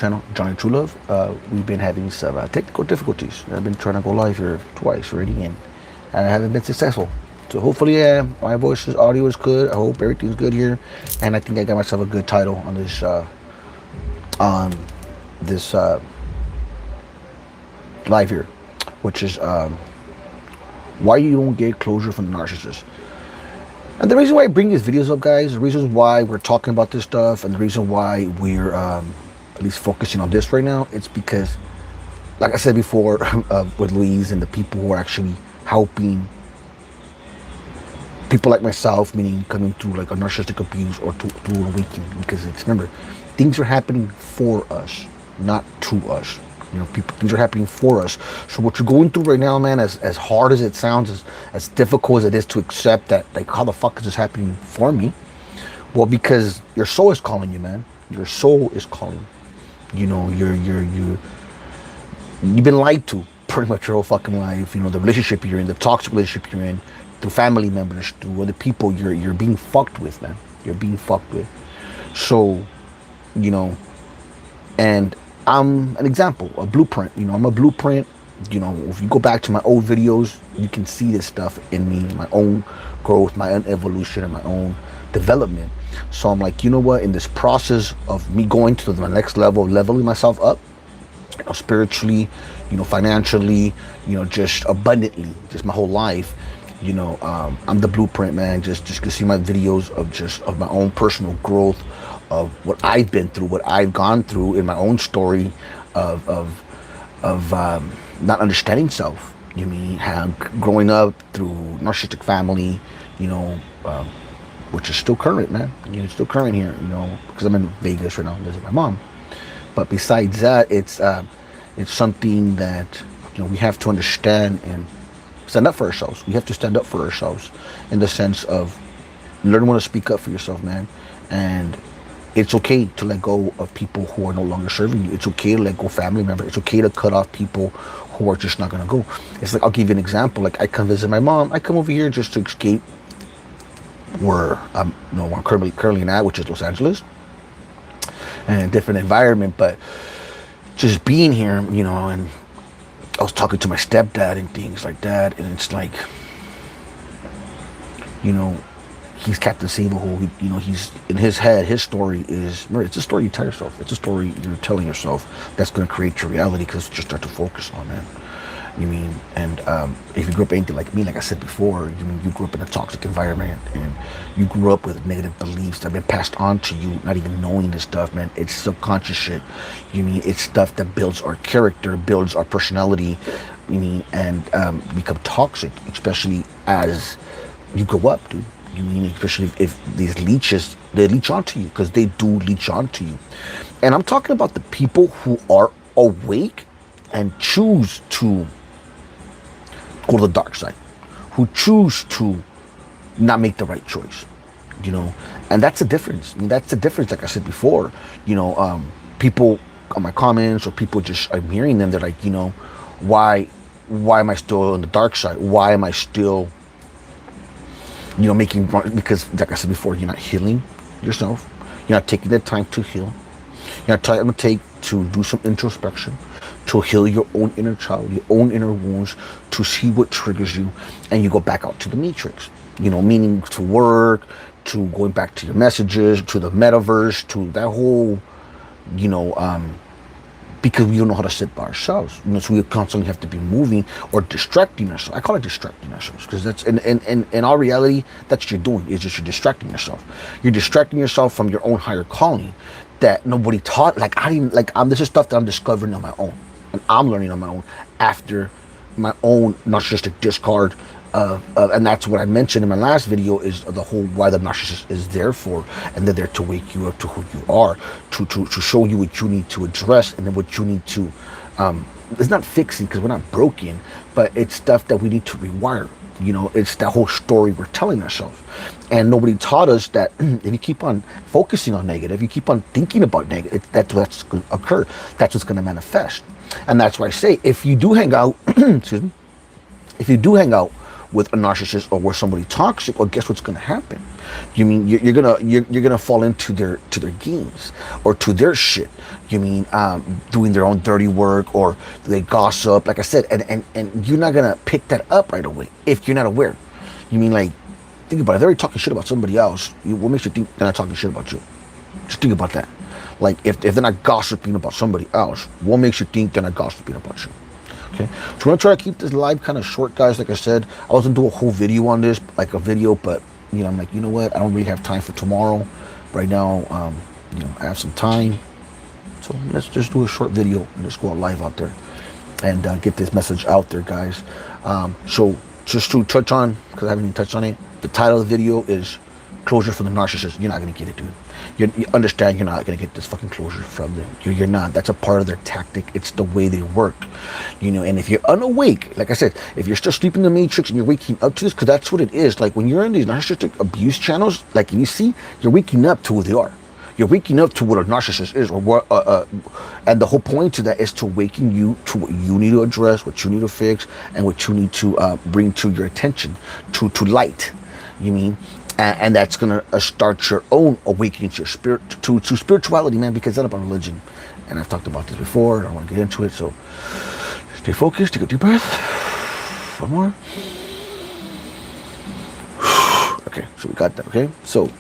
channel, Johnny TruLuv. We've been having some technical difficulties. I've been trying to go live here twice already, and I haven't been successful. So hopefully, my audio is good. I hope everything's good here, and I think I got myself a good title on this live here, which is why you don't get closure from the narcissist. And the reason why I bring these videos up, guys, the reason why we're talking about this stuff, and the reason why we're at least focusing on this right now, it's because, like I said before, with Louise and the people who are actually helping people like myself, meaning coming through like a narcissistic abuse or through awakening, because it's, remember, things are happening for us, not to us. Things are happening for us. So what you're going through right now, man, as hard as it sounds, as difficult as it is to accept that, like, how the fuck is this happening for me? Well, because your soul is calling you, man. Your soul is calling. You've been lied to pretty much your whole fucking life. The relationship you're in, the toxic relationship you're in, through family members, through other people, you're being fucked with, man. You're being fucked with. So, and I'm an example, a blueprint. I'm a blueprint. If you go back to my old videos, you can see this stuff in me, my own growth, my own evolution, and my own development. So I'm like, you know what? In this process of me going to the next level, leveling myself up, spiritually, financially, just abundantly, just my whole life. I'm the blueprint, man. Just to see my videos of my own personal growth, of what I've been through, what I've gone through in my own story of not understanding self. How growing up through narcissistic family, which is still current, man. It's still current here, because I'm in Vegas right now visiting my mom. But besides that, it's something that we have to understand and stand up for ourselves. We have to stand up for ourselves in the sense of learn when to speak up for yourself, man. And it's okay to let go of people who are no longer serving you. It's okay to let go of family members. It's okay to cut off people who are just not gonna go. It's like, I'll give you an example. Like, I come visit my mom. I come over here just to escape where I'm currently at, which is Los Angeles, and a different environment. But just being here, and I was talking to my stepdad and things like that, and it's like, he's Captain Sable, who, he's in his head, his story is, it's a story you tell yourself. It's a story you're telling yourself that's going to create your reality, because you start to focus on, man. And if you grew up anything like me, like I said before, you grew up in a toxic environment, and you grew up with negative beliefs that have been passed on to you, not even knowing this stuff, man. It's subconscious shit. It's stuff that builds our character, builds our personality, and become toxic, especially as you grow up, dude. Especially if these leeches, they leech onto you, because they do leech onto you. And I'm talking about the people who are awake and choose to go to the dark side, who choose to not make the right choice, and that's the difference. That's the difference. Like I said before, people on my comments, or people just, I'm hearing them, they're like, why am I still on the dark side? Why am I still making, because like I said before, you're not healing yourself. You're not taking the time to heal. You're not taking the time to do some introspection, to heal your own inner child, your own inner wounds, to see what triggers you, and you go back out to the matrix, meaning to work, to going back to your messages, to the metaverse, to that whole, because we don't know how to sit by ourselves. So we constantly have to be moving or distracting ourselves. I call it distracting ourselves, because that's, in our reality, that's what you're doing, is just you're distracting yourself. You're distracting yourself from your own higher calling that nobody taught. This is stuff that I'm discovering on my own, and I'm learning on my own after my own narcissistic discard. And that's what I mentioned in my last video, is the whole why the narcissist is there for, and they're there to wake you up to who you are, to show you what you need to address, and then what you need to, it's not fixing, because we're not broken, but it's stuff that we need to rewire. It's that whole story we're telling ourselves. And nobody taught us that if you keep on focusing on negative, you keep on thinking about negative, that's what's going to occur. That's what's going to manifest. And that's why I say, if you do hang out, excuse me, if you do hang out with a narcissist or with somebody toxic, well, guess what's going to happen? You mean you're gonna fall into their games or to their shit? You mean doing their own dirty work, or they gossip, like I said, and you're not gonna pick that up right away if you're not aware. You mean, like, think about it. If they're already talking shit about somebody else, what makes you think they're not talking shit about you? Just think about that. Like, if they're not gossiping about somebody else, what makes you think they're not gossiping about you? Okay, so we're gonna try to keep this live kind of short, guys. Like I said, I was gonna do a whole video on this, like a video, but you know, I'm like, you know what? I don't really have time for tomorrow. Right now, you know, I have some time, so let's just do a short video and just go live out there and get this message out there, guys. So just to touch on, because I haven't even touched on it, the title of the video is "Closure from the Narcissist." You're not gonna get it, dude. You understand you're not gonna get this fucking closure from them. You're not. That's a part of their tactic. It's the way they work, you know. And if you're unawake, like I said, if you're still sleeping in the matrix and you're waking up to this, because that's what it is. Like when you're in these narcissistic abuse channels, like you see, you're waking up to who they are. You're waking up to what a narcissist is, or what, and the whole point to that is to awaken you to what you need to address, what you need to fix, and what you need to bring to your attention, to light. You mean? And that's gonna start your own awakening to your spirit, to spirituality, man. Because it's not about religion, and I've talked about this before. I don't want to get into it, so stay focused. Take a deep breath. One more. Okay, so we got that. Okay, so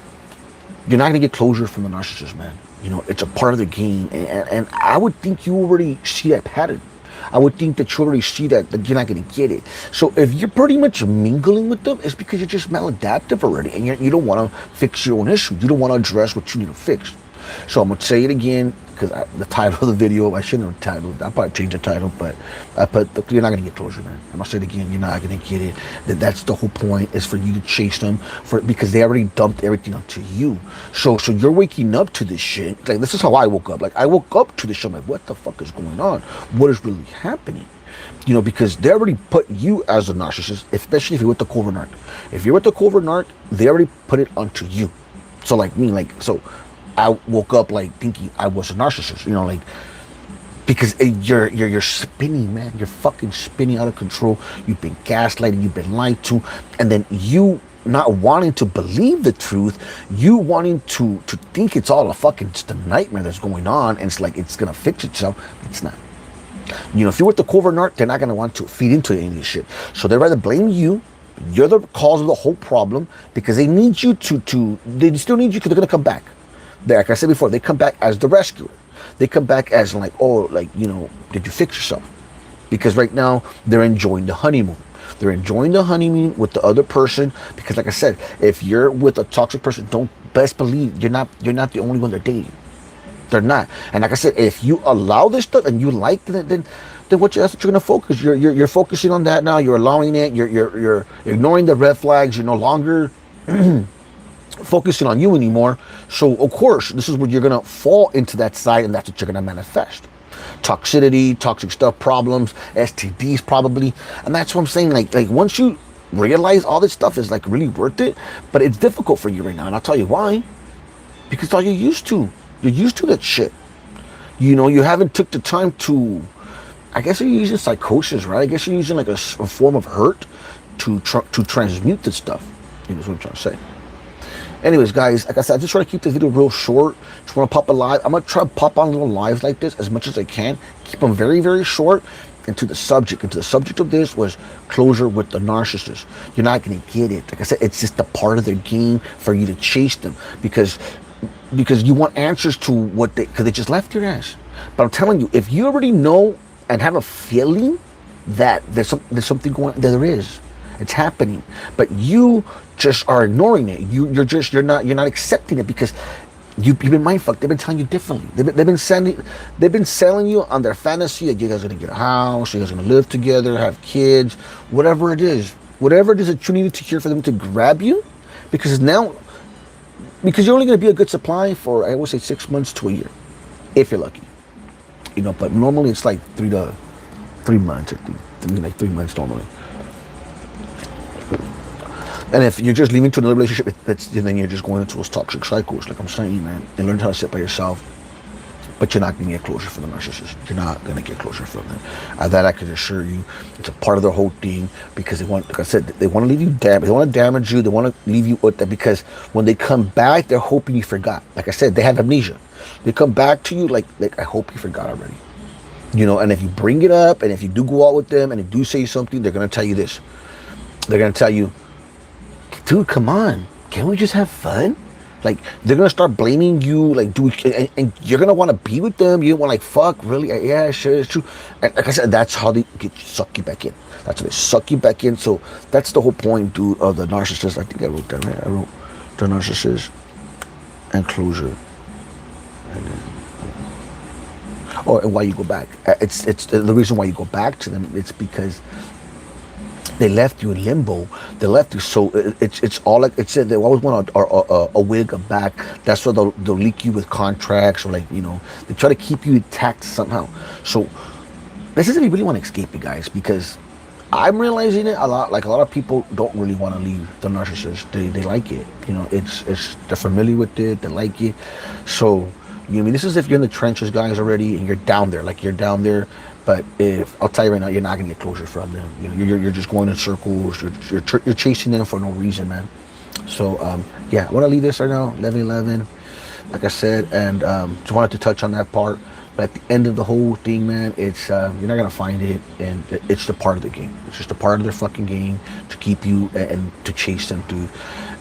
you're not gonna get closure from the narcissist, man. You know, it's a part of the game, and I would think you already see that pattern. I would think that you already see that you're not going to get it. So if you're pretty much mingling with them, it's because you're just maladaptive already, and you don't want to fix your own issue. You don't want to address what you need to fix. So I'm going to say it again, because the title of the video, I shouldn't have titled. I'll probably change the title, but I put, you're not going to get closure, man. I'm going to say it again, you're not going to get it. That's the whole point, is for you to chase them, because they already dumped everything onto you. So you're waking up to this shit. Like, this is how I woke up. Like, I woke up to this shit. I'm like, what the fuck is going on? What is really happening? You know, because they already put you as a narcissist, especially if you're with the Covert Narc. If you're with the Covert Narc, they already put it onto you. So like me, like, so I woke up like thinking I was a narcissist, you know, like, because you're spinning, man. You're fucking spinning out of control. You've been gaslighted, you've been lied to, and then you not wanting to believe the truth, you wanting to think it's all a fucking just a nightmare that's going on, and it's like it's gonna fix itself. It's not. You know, if you're with the Covert Narc, they're not gonna want to feed into any of this shit. So they'd rather blame you. You're the cause of the whole problem, because they need you they still need you, because they're gonna come back. Like I said before, they come back as the rescuer. They come back as like, oh, like, you know, did you fix yourself? Because right now they're enjoying the honeymoon. They're enjoying the honeymoon with the other person, because like I said, if you're with a toxic person, don't best believe you're not the only one they're dating. They're not. And like I said, if you allow this stuff and you like it, then that's what you're gonna focus. You're focusing on that now. You're allowing it. You're ignoring the red flags. You're no longer focusing on you anymore. So of course, this is where you're gonna fall into that side, and that's what you're gonna manifest. Toxicity, toxic stuff, problems, STDs probably. And that's what I'm saying. Like once you realize all this stuff is like really worth it, but it's difficult for you right now, and I'll tell you why. Because it's all you're used to. You're used to that shit. You know, you haven't took the time to, I guess you're using psychosis, right? I guess you're using like a form of hurt to transmute this stuff. You know what I'm trying to say. Anyways, guys, like I said, I just try to keep this video real short. Just want to pop a live. I'm going to try to pop on little lives like this as much as I can. Keep them very, very short. And to the subject. And to the subject of this was closure with the narcissist. You're not going to get it. Like I said, it's just a part of their game for you to chase them. Because you want answers to what because they just left your ass. But I'm telling you, if you already know and have a feeling that there's something going on, there is. It's happening, but you just are ignoring it. You're not accepting it, because you've been mind fucked. They've been telling you differently. They've been selling you on their fantasy that you guys are gonna get a house, you guys are gonna live together, have kids, whatever it is that you needed to hear for them to grab you, because you're only gonna be a good supply for, I would say, 6 months to a year, if you're lucky. You know, but normally it's like 3 months. I think like 3 months normally. And if you're just leaving to another relationship, then you're just going into those toxic cycles, like I'm saying, man. And learn how to sit by yourself. but you're not going to get closure from the narcissist. You're not going to get closure from them. That I can assure you. It's a part of their whole thing, because they want, like I said, they want to leave you damaged. They want to damage you. They want to leave you with that, because when they come back, they're hoping you forgot. Like I said, they have amnesia. They come back to you like I hope you forgot already. You know, and if you bring it up, and if you do go out with them, and they do say something, they're going to tell you this. They're going to tell you, dude, come on. Can't we just have fun? Like, they're going to start blaming you, like, dude, and you're going to want to be with them. You want, like, fuck, really? Yeah, sure, it's true. And like I said, that's how they suck you back in. That's how they suck you back in. So that's the whole point, dude, of the narcissist. I think I wrote that, right? I wrote the narcissist and closure. And then, and why you go back. It's the reason why you go back to them. It's because they left you in limbo. They left you, so it's all like it said. They always want a wig, a back. That's why they'll leak you with contracts, or, like, you know, they try to keep you intact somehow. So this is if you really want to escape it, guys, because I'm realizing it a lot. Like, a lot of people don't really want to leave the narcissist. They like it. You know, it's they're familiar with it. They like it. So, you know, I mean, this is if you're in the trenches, guys, already, and you're down there. Like, you're down there. But if I'll tell you right now, you're not gonna get closure from them. You know, you're just going in circles. You're chasing them for no reason, man. So yeah, I want to leave this right now, 11:11. Like I said, and just wanted to touch on that part. But at the end of the whole thing, man, it's you're not gonna find it, and it's the part of the game. It's just a part of their fucking game to keep you and to chase them, dude.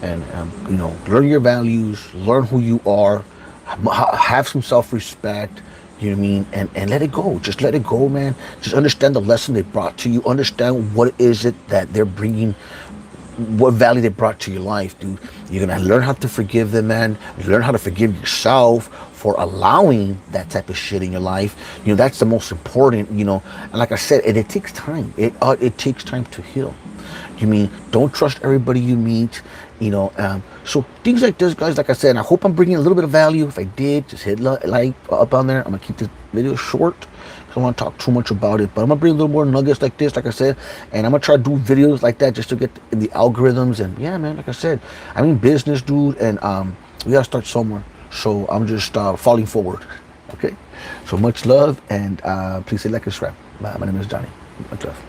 And you know, learn your values, learn who you are, have some self-respect. You know what I mean? And let it go. Just let it go, man. Just understand the lesson they brought to you. Understand what is it that they're bringing, what value they brought to your life, dude. You're going to learn how to forgive them, man. Learn how to forgive yourself for allowing that type of shit in your life. You know, that's the most important, you know. And like I said, it takes time. It takes time to heal. You mean, don't trust everybody you meet, you know. So things like this, guys, like I said, and I hope I'm bringing a little bit of value. If I did, just hit like up on there. I'm gonna keep this video short. I don't want to talk too much about it, but I'm gonna bring a little more nuggets like this, like I said, and I'm gonna try to do videos like that just to get in the algorithms. And yeah, man, like I said, I mean business, dude, and we gotta start somewhere. So I'm just falling forward. Okay, so much love, and please say like and subscribe. My name is Johnny. Much love.